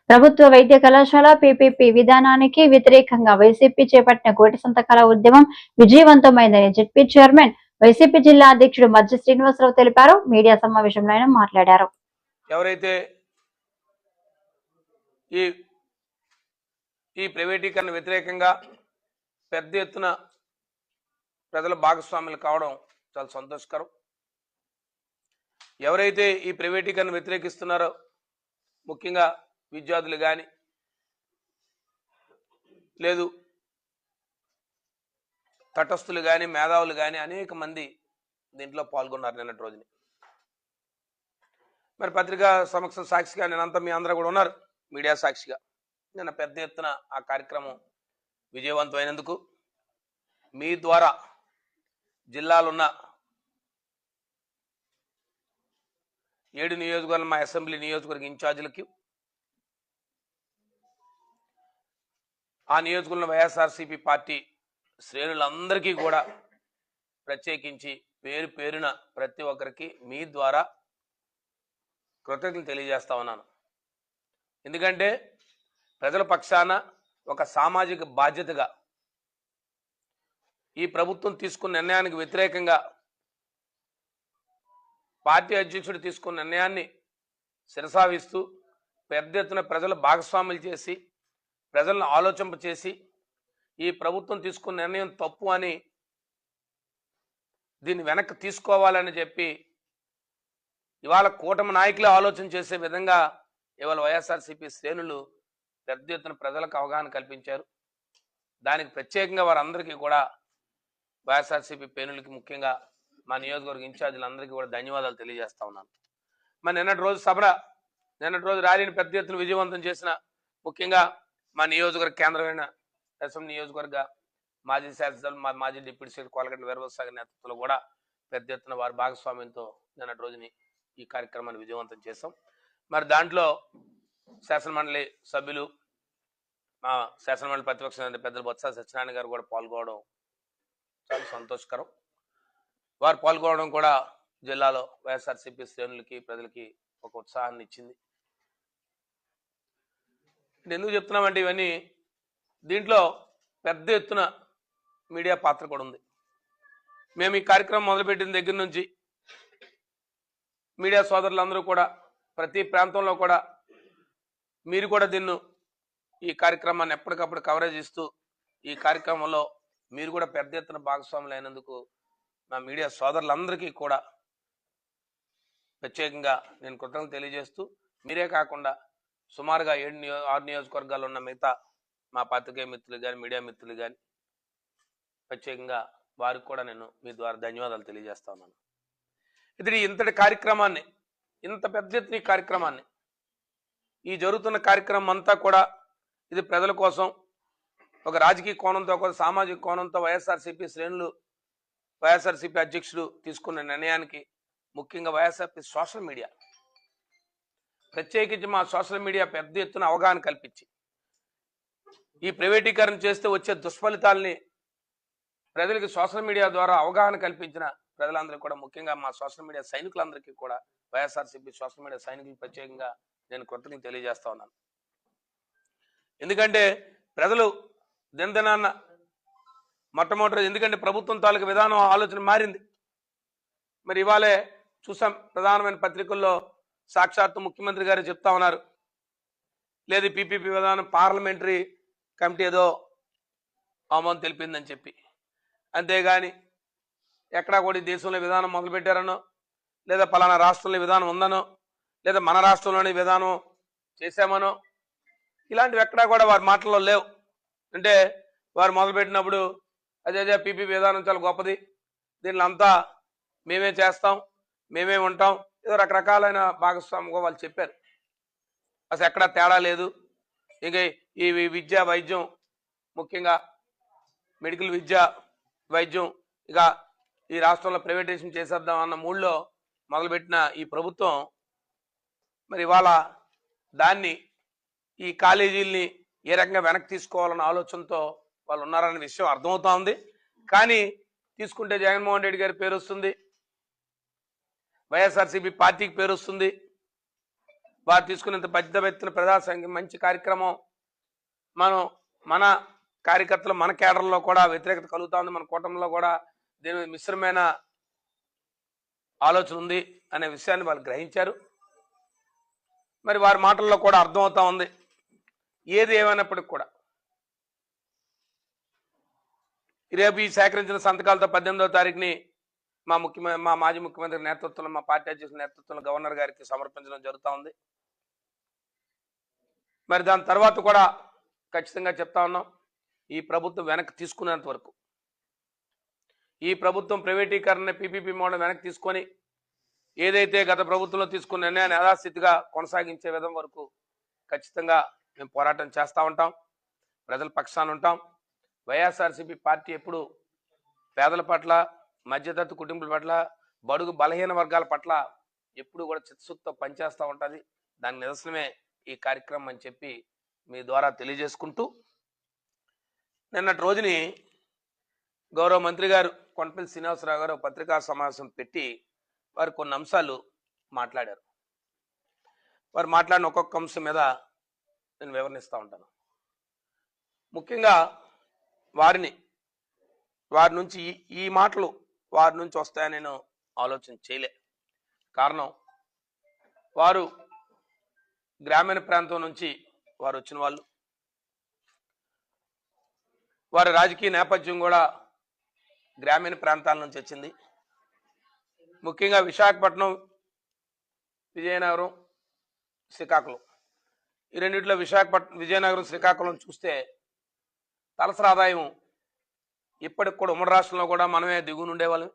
ప్రభుత్వ వైద్య కళాశాల పీపీపీ విధానానికి వ్యతిరేకంగా వైసీపీ చేపట్టిన కోటి సంతకాల ఉద్యమం విజయవంతమైందని జెడ్పీ చైర్మన్ వైసీపీ జిల్లా అధ్యక్షుడు మధ్య శ్రీనివాసరావు తెలిపారు. మీడియా సమావేశంలో ఆయన మాట్లాడారు. ఎవరైతే ఈ ప్రైవేటీకరణ వ్యతిరేకంగా పెద్ద ఎత్తున ప్రజల భాగస్వాములు కావడం చాలా సంతోషకరం. ఎవరైతే ఈ ప్రైవేటీకరణ వ్యతిరేకిస్తున్నారో ముఖ్యంగా విద్యార్థులు కానీ లేదు తటస్థులు కానీ మేధావులు కానీ అనేక మంది దీంట్లో పాల్గొన్నారు నిన్నటి రోజుని. మరి పత్రికా సమక్ష సాక్షిగా నేనంతా మీ అందరూ కూడా ఉన్నారు, మీడియా సాక్షిగా నిన్న పెద్ద ఎత్తున ఆ కార్యక్రమం విజయవంతమైనందుకు మీ ద్వారా జిల్లాలున్న 7 నియోజకవర్గాల మా అసెంబ్లీ నియోజకవర్గ ఇన్ఛార్జీలకి, ఆ నియోజకవర్గంలో వైఎస్ఆర్సీపీ పార్టీ శ్రేణులందరికీ కూడా ప్రత్యేకించి పేరు పేరున ప్రతి ఒక్కరికి మీ ద్వారా కృతజ్ఞతలు తెలియజేస్తా ఉన్నాను. ఎందుకంటే ప్రజల పక్షాన ఒక సామాజిక బాధ్యతగా ఈ ప్రభుత్వం తీసుకున్న నిర్ణయానికి వ్యతిరేకంగా పార్టీ అధ్యక్షుడు తీసుకున్న నిర్ణయాన్ని శిరసావిస్తూ పెద్ద ఎత్తున ప్రజలు భాగస్వాములు చేసి ప్రజలను ఆలోచింపచేసి ఈ ప్రభుత్వం తీసుకున్న నిర్ణయం తప్పు అని దీన్ని వెనక్కి తీసుకోవాలని చెప్పి ఇవాళ కూటమి నాయకులే ఆలోచన చేసే విధంగా ఇవాళ వైఎస్ఆర్సీపీ శ్రేణులు పెద్ద ఎత్తున ప్రజలకు అవగాహన కల్పించారు. దానికి ప్రత్యేకంగా వారందరికీ కూడా వైఎస్ఆర్సీపీ పేనులకి ముఖ్యంగా మా నియోజకవర్గ ఇన్ఛార్జీలందరికీ కూడా ధన్యవాదాలు తెలియజేస్తా ఉన్నాను. మరి నిన్నటి రోజు ర్యాలీని పెద్ద ఎత్తున విజయవంతం చేసిన ముఖ్యంగా మా నియోజకవర్గ కేంద్రమైన అసెంబ్లీ నియోజకవర్గ మాజీ శాసనసభ్యులు మాజీ డిప్యూటీ స్పీకర్ కోలగంటి వీరభద్రసాగర్ నేతృత్వంలో కూడా పెద్ద ఎత్తున వారి భాగస్వామ్యంతో నిన్నటి రోజుని ఈ కార్యక్రమాన్ని విజయవంతం చేశాం. మరి దాంట్లో శాసనమండలి సభ్యులు, మా శాసనమండలి ప్రతిపక్ష నేత పెద్దలు బొత్స సత్యనారాయణ గారు కూడా పాల్గొనడం చాలా సంతోషకరం. వారు పాల్గొనడం కూడా జిల్లాలో వైఎస్ఆర్సీపీ శ్రేణులకి ప్రజలకి ఒక ఉత్సాహాన్ని ఇచ్చింది. ఎందుకు చెప్తున్నామంటే ఇవన్నీ దీంట్లో పెద్ద ఎత్తున మీడియా పాత్ర కూడా ఉంది. మేము ఈ కార్యక్రమం మొదలుపెట్టిన దగ్గర నుంచి మీడియా సోదరులందరూ కూడా ప్రతి ప్రాంతంలో కూడా మీరు కూడా ఈ కార్యక్రమాన్ని ఎప్పటికప్పుడు కవరేజ్ ఇస్తూ ఈ కార్యక్రమంలో మీరు కూడా పెద్ద ఎత్తున భాగస్వాములు అయినందుకు నా మీడియా సోదరులందరికీ కూడా ప్రత్యేకంగా నేను కృతజ్ఞతలు తెలియజేస్తూ, మీరే కాకుండా సుమారుగా 6 నియోజకవర్గాలు ఉన్న మిగతా మా పాత్రికేయ మిత్రులు కానీ మీడియా మిత్రులు కానీ ప్రత్యేకంగా వారికి కూడా నేను మీ ద్వారా ధన్యవాదాలు తెలియజేస్తా ఉన్నాను. ఇది ఇంతటి కార్యక్రమాన్ని, ఇంత పెద్ద ఎత్తున ఈ కార్యక్రమాన్ని, ఈ జరుగుతున్న కార్యక్రమం అంతా కూడా ఇది ప్రజల కోసం ఒక రాజకీయ కోణంతో ఒక సామాజిక కోణంతో వైఎస్ఆర్సీపీ శ్రేణులు వైఎస్ఆర్సీపీ అధ్యక్షుడు తీసుకున్న నిర్ణయానికి ముఖ్యంగా వైఎస్ఆర్సీపీ సోషల్ మీడియా ప్రత్యేకించి మా సోషల్ మీడియా పెద్ద ఎత్తున అవగాహన కల్పించి ఈ ప్రైవేటీకరణ చేస్తే వచ్చే దుష్ఫలితాలని ప్రజలకి సోషల్ మీడియా ద్వారా అవగాహన కల్పించిన ప్రజలందరికీ కూడా ముఖ్యంగా మా సోషల్ మీడియా సైనికులందరికీ కూడా వైఎస్ఆర్సీపీ సోషల్ మీడియా సైనికులకు ప్రత్యేకంగా నేను కృతజ్ఞత తెలియజేస్తా ఉన్నాను. ఎందుకంటే ప్రజలు దినదినాన్న మొట్టమొదటి ఎందుకంటే ప్రభుత్వం తాలూకు విధానం ఆలోచన మారింది. మరి ఇవాళే చూసాం ప్రధానమైన పత్రికల్లో సాక్షాత్తు ముఖ్యమంత్రి గారు చెప్తా ఉన్నారు, లేదు పీపీపీ విధానం పార్లమెంటరీ కమిటీ ఏదో ఆమోదం తెలిపిందని చెప్పి. అంతేగాని ఎక్కడా కూడా దేశంలో విధానం మొదలుపెట్టారనో లేదా పలానా రాష్ట్రంలో విధానం ఉందనో లేదా మన రాష్ట్రంలోని విధానం చేశామనో ఇలాంటివి ఎక్కడా కూడా వారి మాటల్లో లేవు. అంటే వారు మొదలుపెట్టినప్పుడు అదే పీపీ విధానం చాలా గొప్పది, దీనిలో అంతా మేమే చేస్తాం, మేమే ఉంటాం, ఏదో రకరకాలైన భాగస్వామ్యంగా వాళ్ళు చెప్పారు. అసలు ఎక్కడా తేడా లేదు. ఇక ఈ విద్య వైద్యం ముఖ్యంగా మెడికల్ విద్య వైద్యం ఇక ఈ రాష్ట్రంలో ప్రైవేటైజేషన్ చేసేద్దాం అన్న మూడ్లో మొదలుపెట్టిన ఈ ప్రభుత్వం మరి ఇవాళ దాన్ని ఈ కాలేజీల్ని ఏ రకంగా వెనక్కి తీసుకోవాలన్న ఆలోచనతో వాళ్ళు ఉన్నారనే విషయం అర్థమవుతా ఉంది. కానీ తీసుకుంటే జగన్మోహన్ రెడ్డి గారి పేరు వస్తుంది, వైఎస్ఆర్సీపీ పార్టీకి పేరు వస్తుంది, వారు తీసుకున్నంత పెద్ద ఎత్తున ప్రజా సంఘం మంచి కార్యక్రమం మన కార్యకర్తలు మన కేడర్లో కూడా వ్యతిరేకత కలుగుతా ఉంది. మన కూటమిలో కూడా దీని మీద మిశ్రమైన ఆలోచన ఉంది అనే విషయాన్ని వాళ్ళు గ్రహించారు. మరి వారి మాటల్లో కూడా అర్థమవుతా ఉంది. ఏది ఏమైనప్పటికి కూడా రేపు ఈ సేకరించిన సంతకాలతో 18వ తారీఖుని మా మాజీ ముఖ్యమంత్రి నేతృత్వంలో, మా పార్టీ అధ్యక్షుల నేతృత్వంలో గవర్నర్ గారికి సమర్పించడం జరుగుతూ ఉంది. మరి దాని తర్వాత కూడా ఖచ్చితంగా చెప్తా ఉన్నాం, ఈ ప్రభుత్వం వెనక్కి తీసుకునేంత వరకు, ఈ ప్రభుత్వం ప్రైవేటీకరణ పీపీపీ మోడల్ వెనక్కి తీసుకొని ఏదైతే గత ప్రభుత్వంలో తీసుకున్న నిర్ణయాన్ని యథాస్థితిగా కొనసాగించే విధం వరకు ఖచ్చితంగా మేము పోరాటం చేస్తూ ఉంటాం. ప్రజల పక్షాన ఉంటాం. వైఎస్ఆర్సీపీ పార్టీ ఎప్పుడు పేదల పట్ల, మధ్యతరగతి కుటుంబాల పట్ల, బడుగు బలహీన వర్గాల పట్ల ఎప్పుడు కూడా చిత్తశుద్ధితో పనిచేస్తూ ఉంటుంది. దాని నిదర్శనమే ఈ కార్యక్రమం అని చెప్పి మీ ద్వారా తెలియజేసుకుంటూ, నిన్నటి రోజుని గౌరవ మంత్రి గారు కొండపల్లి శ్రీనివాసరావు గారు పత్రికా సమావేశం పెట్టి వారు కొన్ని అంశాలు మాట్లాడారు. వారు మాట్లాడిన ఒక్కొక్క అంశం మీద నేను వివరణిస్తూ ఉంటాను. ముఖ్యంగా వారి నుంచి ఈ మాటలు వారి నుంచి వస్తాయని నేను ఆలోచన చేయలే. కారణం, వారు గ్రామీణ ప్రాంతం నుంచి వారు వచ్చిన వాళ్ళు, వారి రాజకీయ నేపథ్యం కూడా గ్రామీణ ప్రాంతాల నుంచి వచ్చింది. ముఖ్యంగా విశాఖపట్నం, విజయనగరం, శ్రీకాకుళం, ఈ రెండిట్లో విజయనగరం, శ్రీకాకుళం చూస్తే తలసరి ఆదాయం ఇప్పటికి కూడా ఉమ్మడి రాష్ట్రంలో కూడా మనమే దిగునుండేవాళ్ళం.